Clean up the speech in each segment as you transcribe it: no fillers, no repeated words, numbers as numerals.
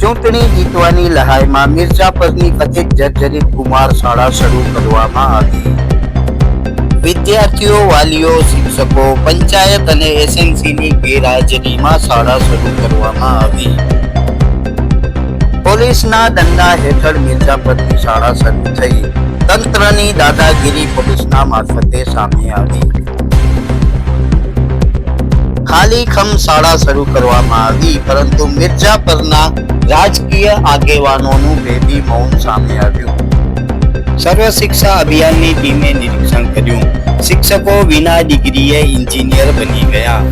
ચૂંટણી જીતવાની લહાઈમાં મિર્ઝાપરની કથિત જર્જરિત કુમાર શાળા શરૂ કરવામાં આવી। વિદ્યાર્થીઓ, વાલીઓ, શિક્ષકો, પંચાયત અને એસએમસીની ગેરહાજરીમાં શાળા શરૂ કરવામાં આવી। પોલીસના દંડા હેઠળ મિર્ઝાપરની શાળા શરૂ થઈ। તંત્રની દાદાગીરી પોલીસના મારફતે સામે આવી। ખાલીખમ શાળા શરૂ કરવામાં આવી, પરંતુ મિર્ઝાપરના રાજકીય આગેવાનોનું બેબી મૌન સામે આવ્યું। સર્વ શિક્ષા અભિયાનની ટીમે નિરીક્ષણ કર્યું। શિક્ષકો વિના ડિગ્રીએ એન્જિનિયર બની ગયા।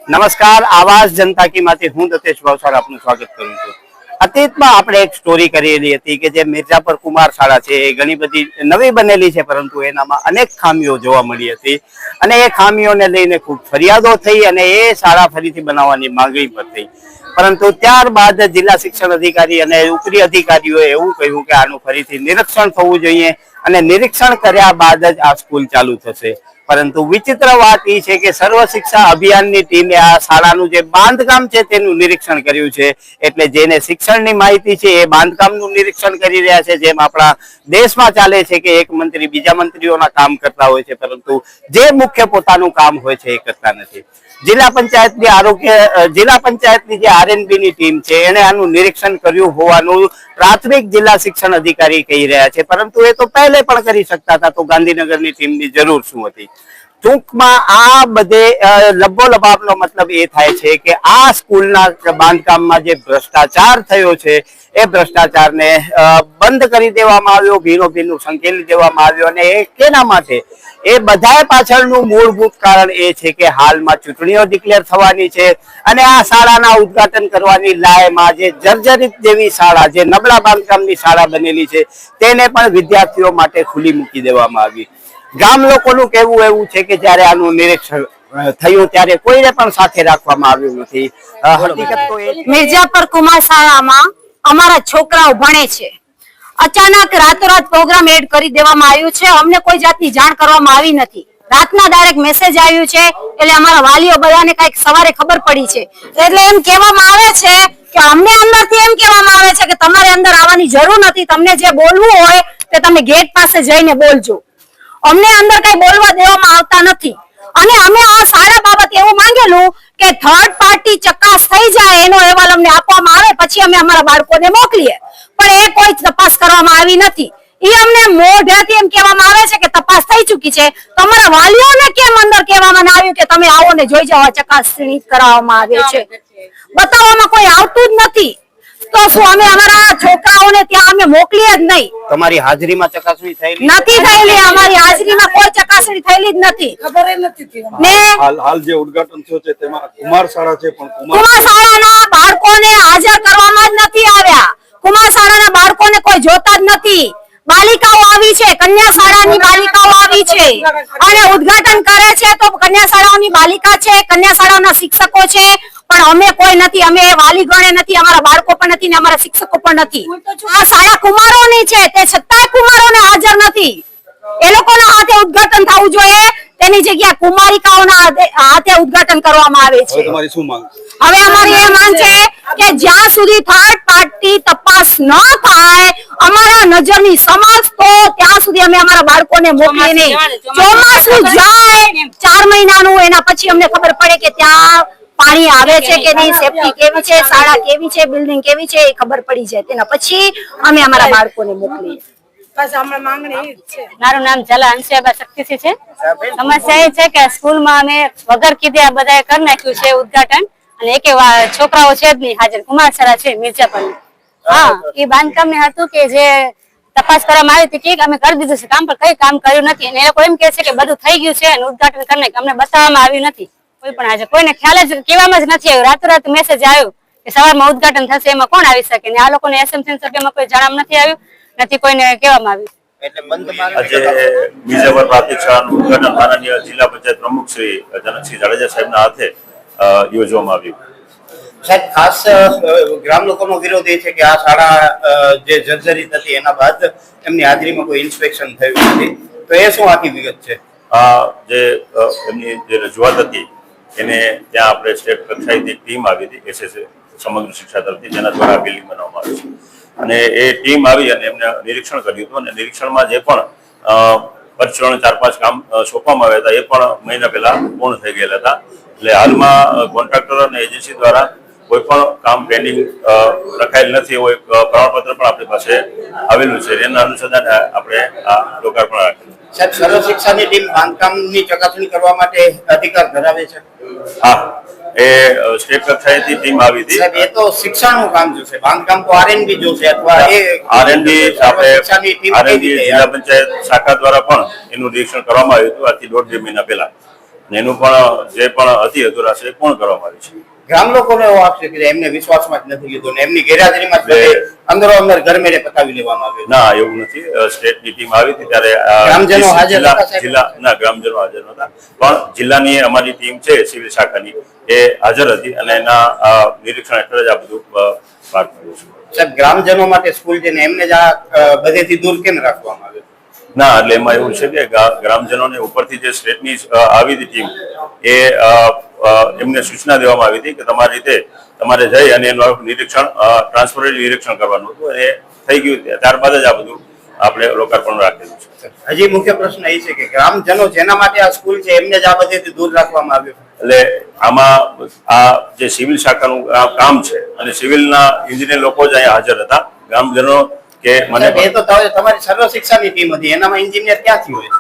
નમસ્કાર, આવાજ જનતા કી માંથી હું દતેશ ભાવસાર આપનું સ્વાગત કરું છું। અતીતમાં આપણે એક સ્ટોરી કરેલી હતી કે જે મિર્ઝાપર કુમાર શાળા છે એ ઘણી બધી નવી બનેલી છે, પરંતુ એનામાં અનેક ખામીઓ જોવા મળી હતી અને એ ખામીઓને લઈને ખૂબ ફરિયાદો થઈ અને એ શાળા ફરીથી બનાવવાની માંગણી પણ થઈ। પરંતુ ત્યારબાદ જિલ્લા શિક્ષણ અધિકારી અને ઉપરી અધિકારીઓએ એવું કહ્યું કે આનું ફરીથી નિરીક્ષણ થવું જોઈએ અને નિરીક્ષણ કર્યા બાદ જ આ સ્કૂલ ચાલુ થશે। પરંતુ વિચિત્ર વાત એ છે કે સર્વ શિક્ષા અભિયાનની ટીમે આ શાળાનું જે બાંધકામ છે તેનું નિરીક્ષણ કર્યું છે। એટલે જેને શિક્ષણની માહિતી છે એ બાંધકામનું નિરીક્ષણ કરી રહ્યા છે। જેમ આપણા દેશમાં ચાલે છે કે એક મંત્રી બીજા મંત્રીઓના કામ કરતા હોય છે, પરંતુ જે મુખ્ય પોતાનું કામ હોય છે એ કરતા નથી। જિલ્લા પંચાયતની જે આરએનબી ની ટીમ છે એને આનું નિરીક્ષણ કર્યું હોવાનું પ્રાથમિક જિલ્લા શિક્ષણ અધિકારી કહી રહ્યા છે, પરંતુ એ તો પહેલે પણ કરી શકતા હતા, તો ગાંધીનગરની ટીમની જરૂર શું હતી? ટૂંકમાં આ બધે લબોલબાબનો મતલબ એ થાય છે કે આ સ્કૂલના બાંધકામમાં જે ભ્રષ્ટાચાર થયો છે એ ભ્રષ્ટાચારને બંધ કરી દેવામાં આવ્યો, ભીનું સંકેલી દેવામાં આવ્યો। અને એ કેના માટે? એ બધા પાછળનું મૂળભૂત કારણ એ છે કે હાલમાં ચૂંટણીઓ ડિક્લેર થવાની છે અને આ શાળાના ઉદ્ઘાટન કરવાની લાયમાં જે જર્જરિત જેવી શાળા, જે નબળા બાંધકામની શાળા બનેલી છે તેને પણ વિદ્યાર્થીઓ માટે ખુલ્લી મૂકી દેવામાં આવી। ગામ લોકોનું કહેવું એવું છે કે જ્યારે આનું નિરીક્ષણ થયું ત્યારે કોઈને પણ સાથે રાખવામાં આવ્યું નથી। હકીકત તો એ મિર્ઝાપર કુમાર શાળામાં અમારા છોકરાઓ ભણે છે। અચાનક રાતોરાત પ્રોગ્રામ એડ કરી દેવામાં આવ્યું છે। અમને કોઈ જાતની જાણ કરવામાં આવી નથી। રાતના ડાયરેક્ટ મેસેજ આવ્યું છે, એટલે અમારા વાલીઓ બધાને કઈક સવારે ખબર પડી છે। એટલે એમ કહેવામાં આવે છે કે અમને અંદરથી એમ કહેવામાં આવે છે કે તમારે અંદર આવવાની જરૂર નથી, તમને જે બોલવું હોય તે તમે ગેટ પાસે જઈને બોલજો। અમને અંદર કઈ બોલવા દેવામાં આવતા નથી અને અમે આ શાળા બાબતે એવું માંગેલું કે થર્ડ પાર્ટી ચકાસ થઈ જાય, એનો અહેવાલ અમને આપવામાં આવે પછી અમે અમારા બાળકોને મોકલીએ, પણ એ કોઈ તપાસ કરવામાં આવી નથી। એ અમને મોઢેથી એમ કહેવામાં આવે છે કે તપાસ થઈ ચૂકી છે। તમારા વાલીઓને કેમ અંદર કહેવામાં ના આવ્યું કે તમે આવો ને જોઈ જાઓ, ચકાસણી કરાવવામાં આવે છે? બતાવવામાં કોઈ આવતું જ નથી, તો શું અમે અમારા છોકરાઓને ત્યાં અમે મોકલીએ જ નહીં? તમારી હાજરીમાં ચકાસણી થયેલી નથી થયેલી, અમારી હાજરીમાં કોઈ ચકાસણી થયેલી જ નથી। ખબર નથી ને હાલ જે ઉદ્ઘાટન થયો છે તેમાં કુમાર શાળા છે, પણ કુમાર શાળાના બાળકોને હાજર કરવામાં જ નથી આવ્યા। કુમાર શાળાના બાળકોને કોઈ જોતા જ નથી। બાલિકાઓ આવી છે, કન્યા શાળાની બાલિકાઓ આવી છે અને ઉદ્ઘાટન કરે છે તો કન્યા શાળાઓની બાલિકા છે, કન્યા શાળાના શિક્ષકો છે, પણ અમે કોઈ નથી। અમે વાલી ગણે નથી, અમારા બાળકો પણ નથી ને અમારા શિક્ષકો પણ નથી। આ શાળા કુમારોની છે, તે છતાંય કુમારોને હાજર નથી। એ લોકોના હાથે ઉદ્ઘાટન થવું જોઈએ, તેની જગ્યાએ કુમારિકાઓના હાથે ઉદ્ઘાટન કરવામાં આવે છે। તમારી શું માંગ? હવે અમારી એ માંગ છે કે જ્યાં સુધી થર્ડ પાર્ટી તપાસ ન થાય અમારા નજરની સમક્ષ, તો ત્યાં સુધી અમે અમારા બાળકોને મોકલીએ નહીં। ચોમાસું જાય 4 મહિનાનું, એના પછી અમને ખબર પડે કે ત્યાં પાણી આવે છે કે નહીં, સેફટી કેવી છે, શાળા કેવી છે, બિલ્ડિંગ કેવી છે, એ ખબર પડી જાય, તેના પછી અમે અમારા બાળકોને મોકલીએ। મારું નામ જલા અંશિયાબા શક્તિસિંહ છે। સમસ્યા એ છે કે સ્કૂલમાં અમે વગર કીધે આ બધાએ કરી નાખ્યું છે ઉદ્ઘાટન, અને એકે છોકરાઓ છે જ નહીં હાજર। કુમાર શાળા છે મિર્ઝાપરની, હા, એ બાંધકામ ને હતું કે જે તપાસ કરવામાં આવી હતી કે અમે કરી દીધું છે કામ, પણ કઈ કામ કર્યું નથી અને એ લોકો એમ કે છે કે બધું થઈ ગયું છે અને ઉદ્ઘાટન કરી નાખ્યું। અમને બતાવવામાં આવ્યું નથી કોઈ પણ હાજર, કોઈને ખ્યાલ જ કહેવામાં જ નથી આવ્યું। રાતોરાત મેસેજ આવ્યો કે સવારમાં ઉદ્ઘાટન થશે, એમાં કોણ આવી શકે? ને આ લોકોને એસએમસી સભ્યમાં કોઈ જાણ નથી આવ્યું, નથી કોઈને કહેવામાં આવ્યું। આજે મિર્ઝાપર પ્રાથમિક શાળાનું ઉદ્ઘાટન માનનીય જિલ્લા પંચાયત પ્રમુખ શ્રી જનકસિંહ જાડેજા સાહેબના હાથે યોજવામાં આવ્યું। સાહેબ, ખાસ ગ્રામ લોકોનો વિરોધ એ છે કે આ શાળા જે જર્જરિત હતી એના બાદ એમની હાજરીમાં કોઈ ઇન્સ્પેક્શન થયું નથી, તો એ શું આખી વિગત છે? આ જે એમની જે રજૂઆત હતી એને ત્યાં આપણે સ્ટેટ કક્ષાએથી ટીમ આવી હતી એસએસએ સમગ્ર શિક્ષા તરફથી, જેના દ્વારા આ બિલ્ડિંગ બનાવવામાં આવી છે. અને એ ટીમ આવી અને એમને નિરીક્ષણ કર્યું હતું, અને નિરીક્ષણમાં જે પણ પરિચરણ 4-5 કામ સોંપવામાં આવ્યા હતા એ પણ મહિના પહેલા પૂર્ણ થઈ ગયેલા હતા. એટલે હાલમાં કોન્ટ્રાક્ટર અને એજન્સી દ્વારા કોઈ પણ કામ પેન્ડિંગ રખાયેલ નથી એવું એક પ્રમાણપત્ર પણ આપણી પાસે આવેલું છે. એના અનુસંધાને આપણે આ લોકાર્પણ રાખેલું. સાહેબ, સર્વ શિક્ષાની ટીમ બાંધકામની ચકાસણી કરવા માટે અધિકાર ધરાવે છે? હા, એ સ્ટેટ કક્ષાએથી ટીમ આવી હતી. સાહેબ, એ તો શિક્ષણનું કામ જોશે, બાંધકામ તો આરએનબી જોશે, અથવા એ આરએનબી આપણે આરએનબી જિલ્લા પંચાયત શાખા દ્વારા પણ એનું નિરીક્ષણ કરવામાં આવ્યું હતું આજથી 1.5-2 મહિના પહેલા. એનું પણ જે પણ હતી અધૂરા છે એ પૂર્ણ કરવામાં આવી છે. ગ્રામ લોકોને એવો આપશે કે એમને વિશ્વાસમાં જ નથી લીધો ને એમની ગેરહાજરીમાં જ અંદરો અંદર ઘરમેળે પતાવી લેવામાં આવ્યું? ના, એવું નથી. સ્ટેટની ટીમ આવી હતી ત્યારે ગ્રામજનો હાજર હતા? જિલ્લા ના, ગ્રામજનો હાજર નહોતા, પણ જિલ્લાની અમારી ટીમ છે સિવિલ શાખાની એ હાજર હતી અને એના નિરીક્ષણ હેઠળ જ આ બધું પાર પાડ્યું છે. સાહેબ, ગ્રામજનો માટે સ્કૂલ છે ને એમને જ આ બધેથી દૂર કેમ રાખવામાં આવે? ના, એટલે એમાં એવું છે કે ગ્રામજનોને ઉપરથી જે સ્ટેટની આવી હતી ટીમ એ એમને સૂચના દેવામાં આવી હતી કે તમારી રીતે તમારે જઈ અને એનું નિરીક્ષણ ટ્રાન્સપરન્ટ નિરીક્ષણ કરવાનું હતું. એ થઈ ગયું, ત્યારબાદ જ આ બધું આપણે લોકાર્પણ રાખેલું છે. હજી મુખ્ય પ્રશ્ન એ છે કે ગ્રામજનો જેના માટે આ સ્કૂલ છે એમને જ આ બધેથી દૂર રાખવામાં આવ્યું. એટલે આમાં આ જે સિવિલ શાખાનું કામ છે અને સિવિલના એન્જિનિયર લોકો જ અહીંયા હાજર હતા. ગ્રામજનો કે મને એ તો તમારી સર્વ શિક્ષાની ટીમ હતી, એનામાં એન્જિનિયર ક્યાંથી હોય?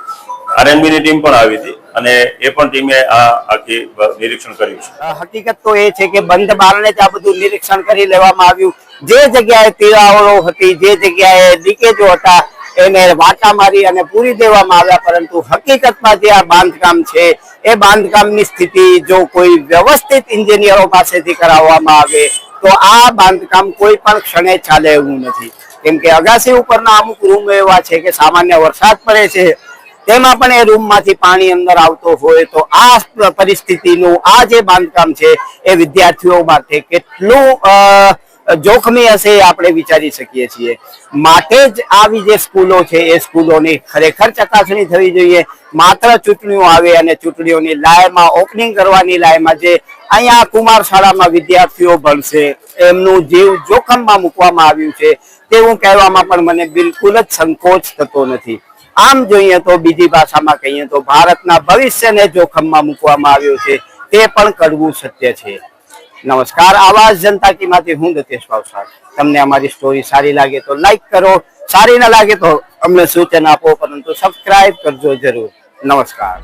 આરએનબી ની ટીમ પણ આવી હતી અને એ પણ ટીમે આ આખી નિરીક્ષણ કર્યું છે. હકીકત તો એ છે કે બંધ બારણે જ આ બધું નિરીક્ષણ કરી લેવામાં આવ્યું. જે જગ્યાએ તિરાડો હતી, જે જગ્યાએ લીકેજો હતા, એને વાટા મારી અને પૂરી દેવામાં આવ્યા. પરંતુ હકીકતમાં જે આ બાંધકામ છે એ બાંધકામની સ્થિતિ જો કોઈ વ્યવસ્થિત એન્જિનિયરો પાસેથી કરાવવામાં આવે તો આ બાંધકામ કોઈ પણ ક્ષણે ચાલે એવું નથી. કેમ કે અગાસી ઉપરના અમુક રૂમ એવા છે કે સામાન્ય વરસાદ પડે છે તેમાં પણ એ રૂમમાંથી પાણી અંદર આવતો હોય તો આ પરિસ્થિતિનું આ જે બાંધકામ છે એ વિદ્યાર્થીઓ માટે કેટલું જોખમી હશે એ આપણે વિચારી શકીએ છીએ. માટે જ આવી જે સ્કૂલો છે એ સ્કૂલોની ખરેખર ચકાસણી થવી જોઈએ. માત્ર ચૂંટણીઓ આવે અને ચૂંટણીઓની લાયમાં ઓપનિંગ કરવાની લાયમાં જે અહીંયા કુમાર શાળામાં વિદ્યાર્થીઓ ભણશે એમનું જીવ જોખમમાં મૂકવામાં આવ્યું છે તેવું કહેવામાં પણ મને બિલકુલ જ સંકોચ થતો નથી. આમ જોઈએ તો બીજી ભાષામાં કહીએ તો ભારતના ભવિષ્યને જોખમમાં મૂકવામાં આવ્યું છે તે પણ કડવું સત્ય છે. નમસ્કાર, આવાજ જનતા કી માંથી હું દતેશ ભાવસાર. તમને અમારી સ્ટોરી સારી લાગે તો લાઈક કરો, સારી ના લાગે તો અમને સૂચન આપો, પરંતુ સબસ્ક્રાઇબ કરજો જરૂર. નમસ્કાર.